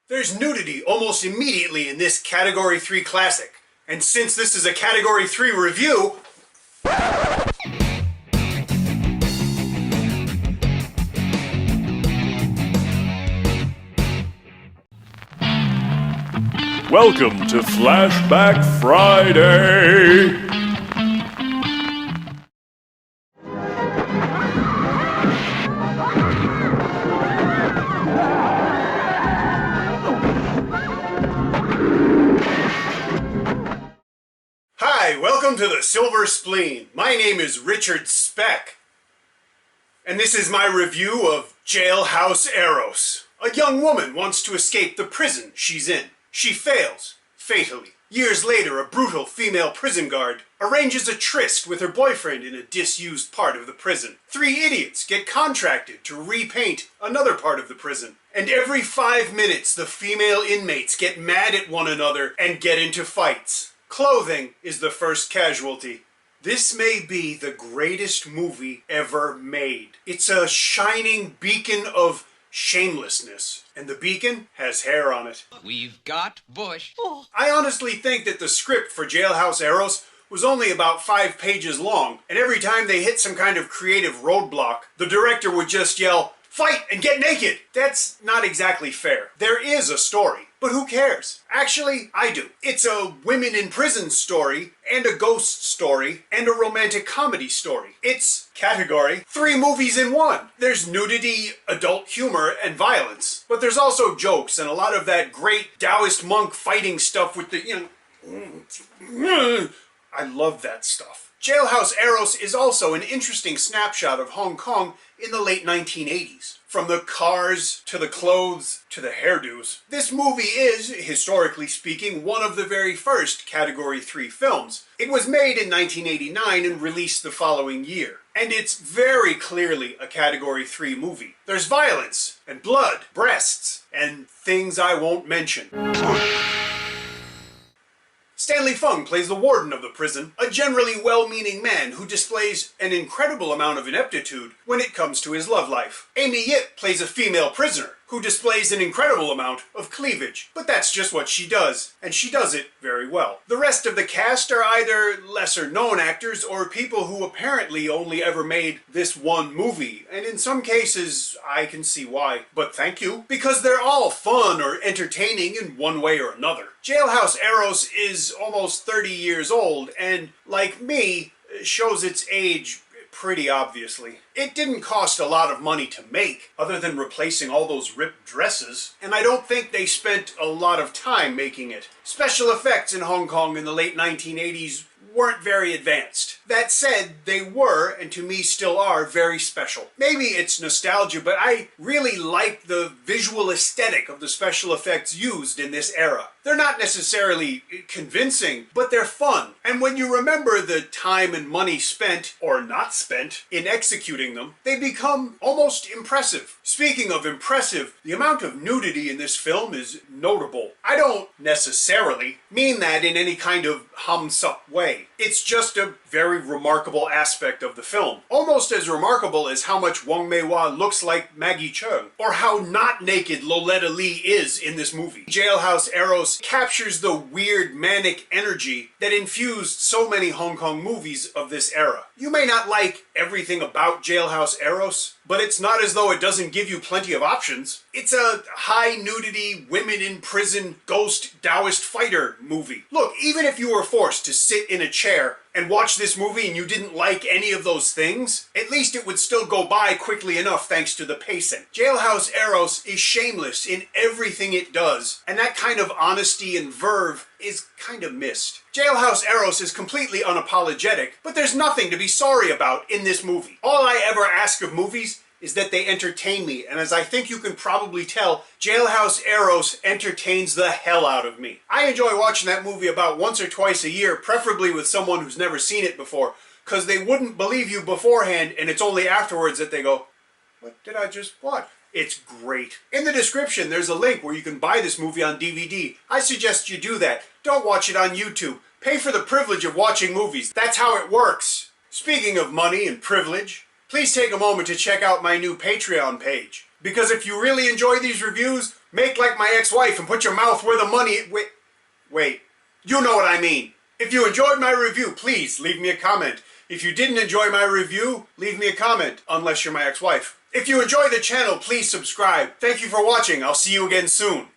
There's nudity almost immediately in this Category 3 classic. And since this is a Category 3 review... Welcome to Flashback Friday! Hi, welcome to the Silver Spleen. My name is Richard Speck. And this is my review of Jail House Eros. A young woman wants to escape the prison she's in. She fails, fatally. Years later, a brutal female prison guard arranges a tryst with her boyfriend in a disused part of the prison. 3 idiots get contracted to repaint another part of the prison. And every 5 minutes, the female inmates get mad at one another and get into fights. Clothing is the first casualty. This may be the greatest movie ever made. It's a shining beacon of shamelessness. And the beacon has hair on it. We've got Bush. I honestly think that the script for Jail House Eros was only about 5 pages long, and every time they hit some kind of creative roadblock, the director would just yell, "Fight and get naked!" That's not exactly fair. There is a story, but who cares? Actually, I do. It's a women in prison story, and a ghost story, and a romantic comedy story. It's, Category 3 movies in one. There's nudity, adult humor, and violence. But there's also jokes, and a lot of that great Taoist monk fighting stuff with the, I love that stuff. Jail House Eros is also an interesting snapshot of Hong Kong in the late 1980s. From the cars, to the clothes, to the hairdos. This movie is, historically speaking, one of the very first Category 3 films. It was made in 1989 and released the following year. And it's very clearly a Category 3 movie. There's violence, and blood, breasts, and things I won't mention. Stanley Fung plays the warden of the prison, a generally well-meaning man who displays an incredible amount of ineptitude when it comes to his love life. Amy Yip plays a female prisoner who displays an incredible amount of cleavage. But that's just what she does, and she does it very well. The rest of the cast are either lesser-known actors or people who apparently only ever made this one movie, and in some cases, I can see why. But thank you, because they're all fun or entertaining in one way or another. Jail House Eros is almost 30 years old, and, like me, shows its age pretty obviously. It didn't cost a lot of money to make, other than replacing all those ripped dresses, and I don't think they spent a lot of time making it. Special effects in Hong Kong in the late 1980s weren't very advanced. That said, they were, and to me still are, very special. Maybe it's nostalgia, but I really like the visual aesthetic of the special effects used in this era. They're not necessarily convincing, but they're fun. And when you remember the time and money spent, or not spent, in executing them, they become almost impressive. Speaking of impressive, the amount of nudity in this film is notable. I don't necessarily mean that in any kind of hum-sup way. It's just a very remarkable aspect of the film. Almost as remarkable as how much Wong Mei-hwa looks like Maggie Cheung, or how not naked Loletta Lee is in this movie. Jail House Eros captures the weird manic energy that infused so many Hong Kong movies of this era. You may not like everything about Jail House Eros, but it's not as though it doesn't give you plenty of options. It's a high nudity, women in prison, ghost Taoist fighter movie. Look, even if you were forced to sit in a chair and watch this movie and you didn't like any of those things, at least it would still go by quickly enough thanks to the pacing. Jail House Eros is shameless in everything it does, and that kind of honesty and verve is kind of missed. Jail House Eros is completely unapologetic, but there's nothing to be sorry about in this movie. All I ever ask of movies is that they entertain me, and as I think you can probably tell, Jail House Eros entertains the hell out of me. I enjoy watching that movie about once or twice a year, preferably with someone who's never seen it before, because they wouldn't believe you beforehand, and it's only afterwards that they go, "What did I just watch?" It's great. In the description, there's a link where you can buy this movie on DVD. I suggest you do that. Don't watch it on YouTube. Pay for the privilege of watching movies. That's how it works. Speaking of money and privilege, please take a moment to check out my new Patreon page. Because if you really enjoy these reviews, make like my ex-wife and put your mouth where the money... Wait. You know what I mean. If you enjoyed my review, please leave me a comment. If you didn't enjoy my review, leave me a comment, unless you're my ex-wife. If you enjoy the channel, please subscribe. Thank you for watching. I'll see you again soon.